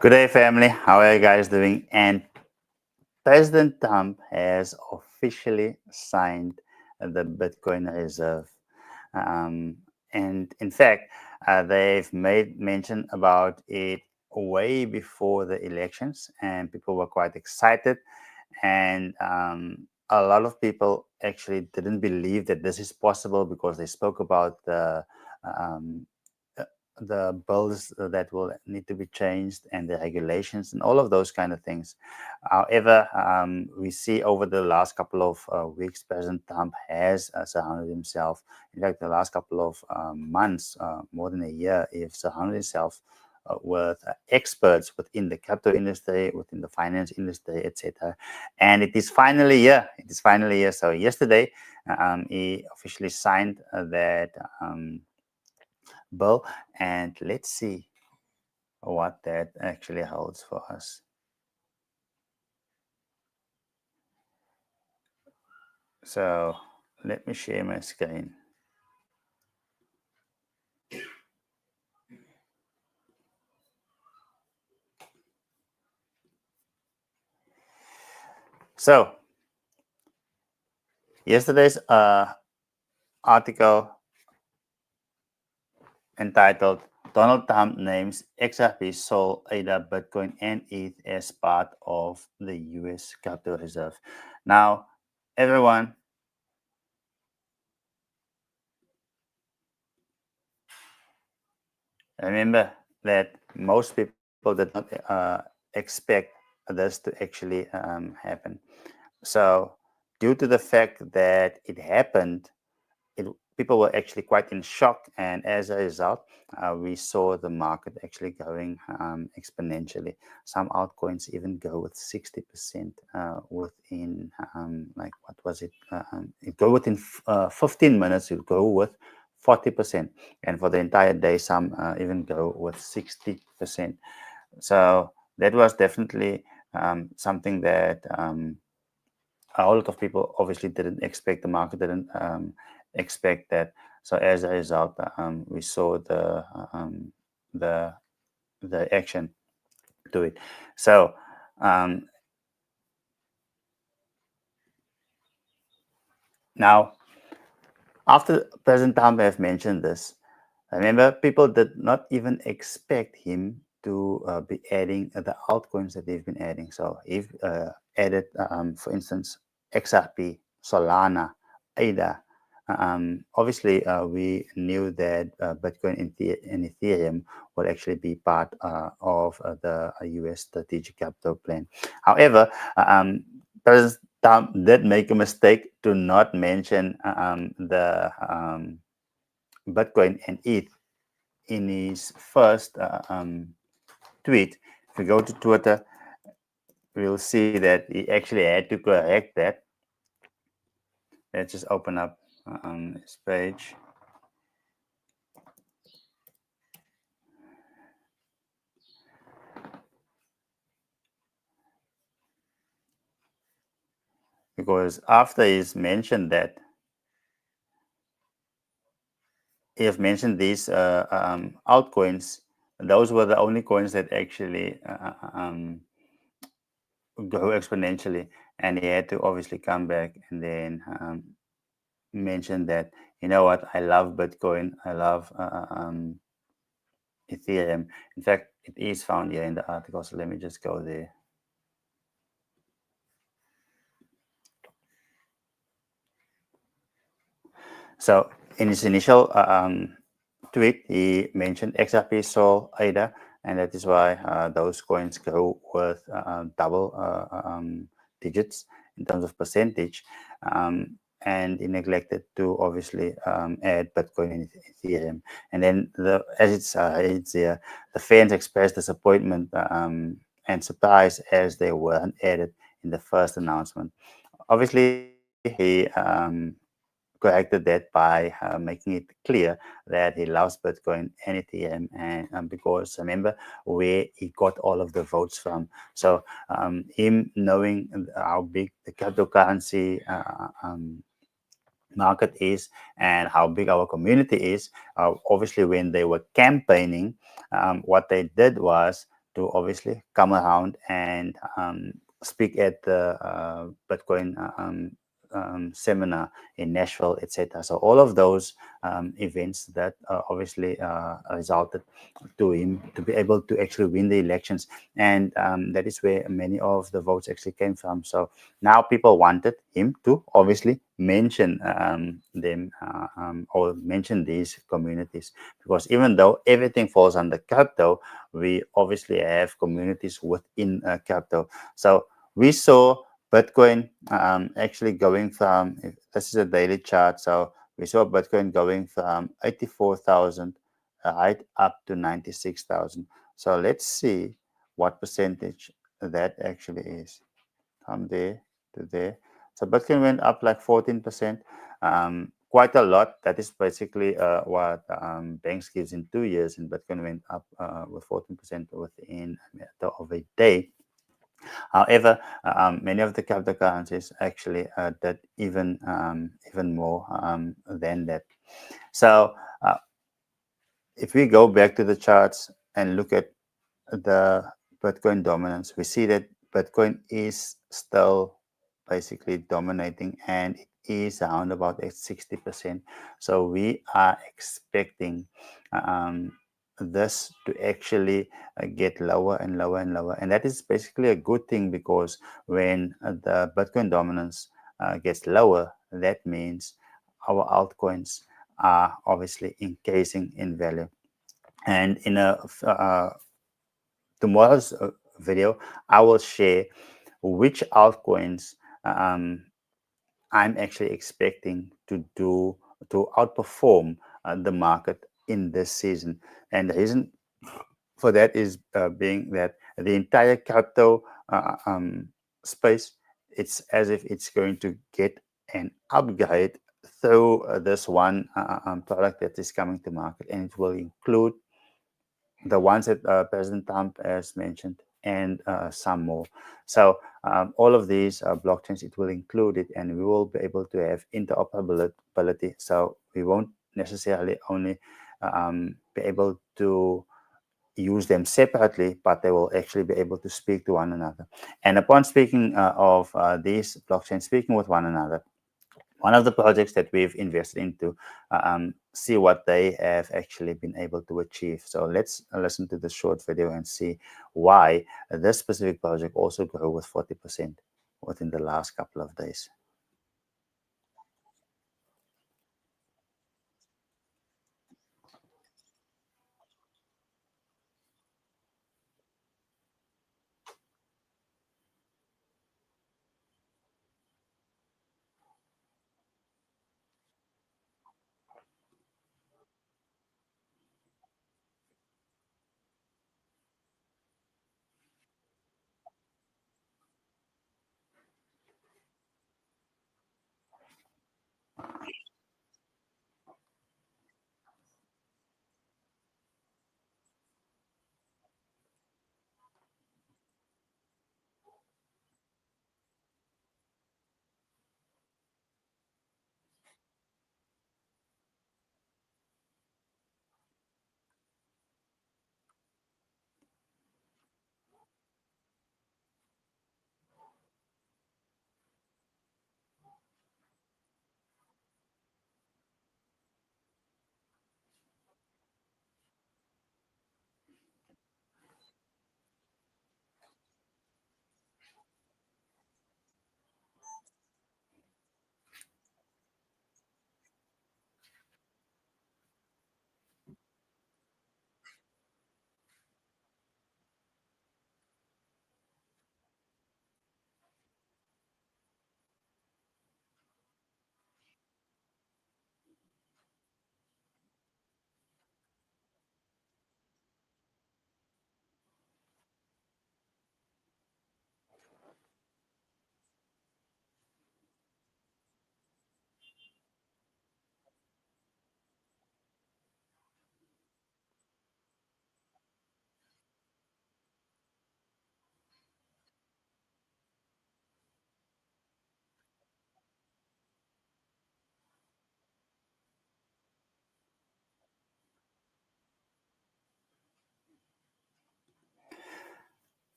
Good day, family. How are you guys doing? And President Trump has officially signed the Bitcoin Reserve. Um, and in fact, they've made mention about it way before the elections, and people were quite excited. And a lot of people actually didn't believe that this is possible because they spoke about um, uh, the bills that will need to be changed and the regulations and all of those kind of things. However, we see over the last couple of weeks, President Trump has surrounded himself. In fact, the last couple of months, more than a year, he has surrounded himself with experts within the crypto industry, within the finance industry, etc. And it is finally here. It is finally here. So yesterday, he officially signed that bill, and let's see what that actually holds for us. So let me share my screen. So yesterday's article entitled Donald Trump names XRP, Sol, ADA, Bitcoin, and ETH as part of the US Capital Reserve. Now, everyone, remember that most people did not expect this to actually happen. So, due to the fact that it happened, people were actually quite in shock, and as a result, we saw the market actually going exponentially. Some altcoins even go with 60% within, like, what was it? It go within 15 minutes, it go with 40%, and for the entire day, some even go with 60%. So that was definitely something that a lot of people obviously didn't expect. The market didn't expect that. So as a result, we saw the the action to it. So now, after President Trump have mentioned this, remember, people did not even expect him to be adding the altcoins that they've been adding. So if added, for instance, XRP, Solana, ADA. Obviously, we knew that Bitcoin and Ethereum would actually be part of the US strategic capital plan. However, President Trump did make a mistake to not mention the Bitcoin and ETH in his first tweet. If we go to Twitter, we'll see that he actually had to correct that. Let's just open up this page. Because after he's mentioned that, he has mentioned these altcoins. Those were the only coins that actually grow exponentially, and he had to obviously come back and then mention that, you know what, I love Bitcoin, I love Ethereum. In fact, it is found here in the article, so let me just go there. So in his initial tweet, he mentioned XRP, Sol, ADA, and that is why those coins grow with double digits in terms of percentage. And he neglected to obviously add Bitcoin and Ethereum. And then, as it's here, the fans expressed disappointment and surprise as they weren't added in the first announcement. Obviously, he corrected that by making it clear that he loves Bitcoin and Ethereum, and because remember where he got all of the votes from. So him knowing how big the cryptocurrency market is and how big our community is, obviously when they were campaigning, what they did was to obviously come around and speak at the Bitcoin seminar in Nashville, etc. So all of those events that obviously resulted to him to be able to actually win the elections, and that is where many of the votes actually came from. So now people wanted him to obviously mention them or mention these communities, because even though everything falls under crypto, we obviously have communities within crypto. So we saw Bitcoin actually going from, this is a daily chart, so we saw Bitcoin going from 84,000 right up to 96,000. So let's see what percentage that actually is from there to there. So Bitcoin went up like 14%, quite a lot. That is basically what banks gives in 2 years, and Bitcoin went up with 14% within a matter of a day. However, many of the cryptocurrencies actually did even more than that. So if we go back to the charts and look at the Bitcoin dominance, we see that Bitcoin is still basically dominating, and it is around about at 60%. So we are expecting um, this to actually get lower and lower and lower. And that is basically a good thing, because when the Bitcoin dominance gets lower, that means our altcoins are obviously increasing in value. And in a tomorrow's video, I will share which altcoins um, I'm actually expecting to outperform the market in this season. And the reason for that is being that the entire crypto space, it's as if it's going to get an upgrade through this one product that is coming to market, and it will include the ones that President Trump has mentioned, and some more. So all of these blockchains, it will include it, and we will be able to have interoperability. So we won't necessarily only be able to use them separately, but they will actually be able to speak to one another. And upon speaking of these blockchains speaking with one another, one of the projects that we've invested into, see what they have actually been able to achieve. So let's listen to the short video and see why this specific project also grew with 40% within the last couple of days.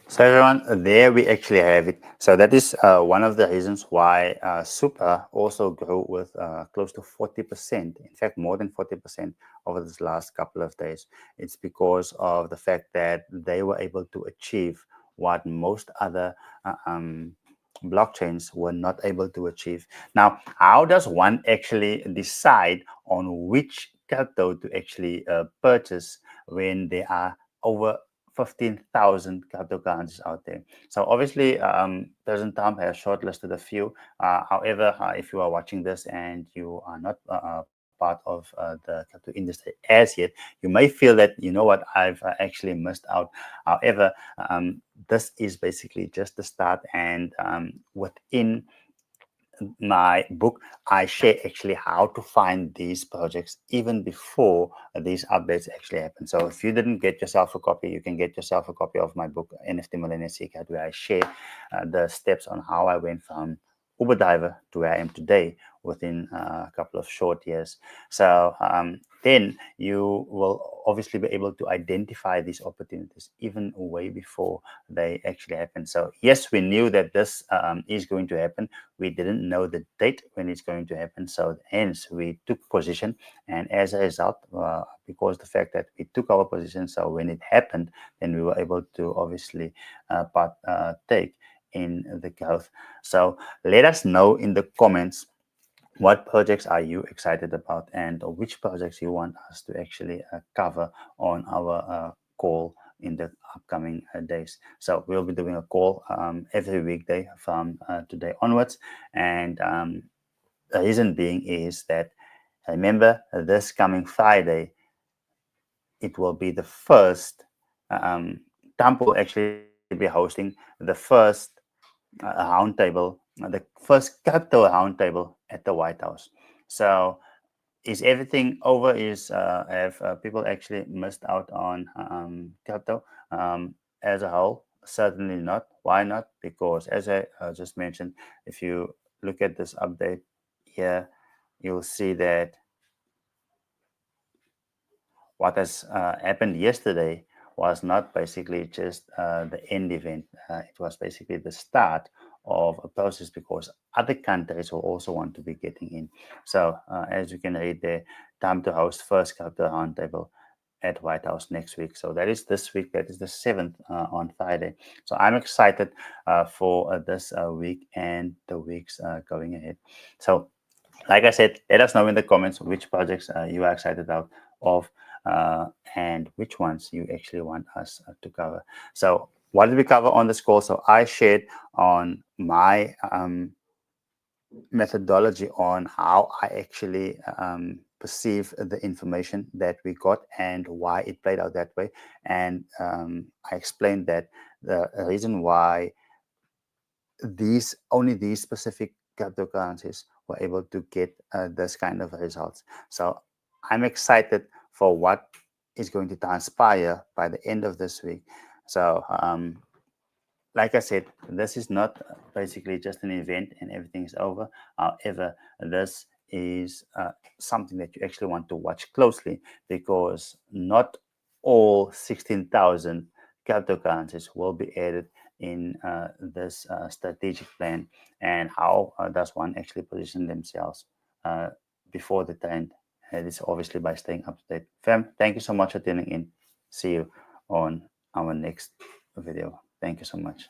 So everyone, there we actually have it. So that is one of the reasons why Super also grew with close to 40%. In fact, more than 40% over this last couple of days. It's because of the fact that they were able to achieve what most other blockchains were not able to achieve. Now, how does one actually decide on which crypto to actually purchase when there are over 15,000 cryptocurrencies out there? So obviously, President Trump has shortlisted a few. However, if you are watching this and you are not part of the crypto industry as yet, you may feel that, you know what, I've actually missed out. However, this is basically just the start, and within my book, I share actually how to find these projects even before these updates actually happen. So if you didn't get yourself a copy, you can get yourself a copy of my book, NFT Millennial Secret, where I share the steps on how I went from Uber driver to where I am today within a couple of short years. So then you will obviously be able to identify these opportunities even way before they actually happen. So yes, we knew that this is going to happen. We didn't know the date when it's going to happen. So hence we took position. And as a result, because the fact that we took our position, so when it happened, then we were able to obviously partake in the growth. So let us know in the comments, what projects are you excited about, and which projects you want us to actually cover on our call in the upcoming days. So we'll be doing a call every weekday from today onwards. And the reason being is that, remember, this coming Friday, it will be the first, Trump will actually be hosting the first roundtable, the first crypto roundtable at the White House. So is everything over? Is have people actually missed out on crypto as a whole? Certainly not. Why not? Because as I just mentioned, if you look at this update here, you'll see that what has happened yesterday was not basically just the end event. It was basically the start of a process, because other countries will also want to be getting in. So as you can read there, time to host first crypto roundtable at White House next week. So that is this week. That is the 7th on Friday. So I'm excited for this week and the weeks going ahead. So like I said, let us know in the comments which projects you are excited out of, and which ones you actually want us to cover. So what did we cover on this call? So I shared on my methodology on how I actually perceive the information that we got and why it played out that way. And I explained that the reason why these specific cryptocurrencies were able to get this kind of results. So I'm excited for what is going to transpire by the end of this week. So like I said, this is not basically just an event and everything is over. However, this is something that you actually want to watch closely, because not all 16,000 cryptocurrencies will be added in this strategic plan. And how does one actually position themselves before the trend? It is obviously by staying up to date. Fam, thank you so much for tuning in. See you on our next video. Thank you so much.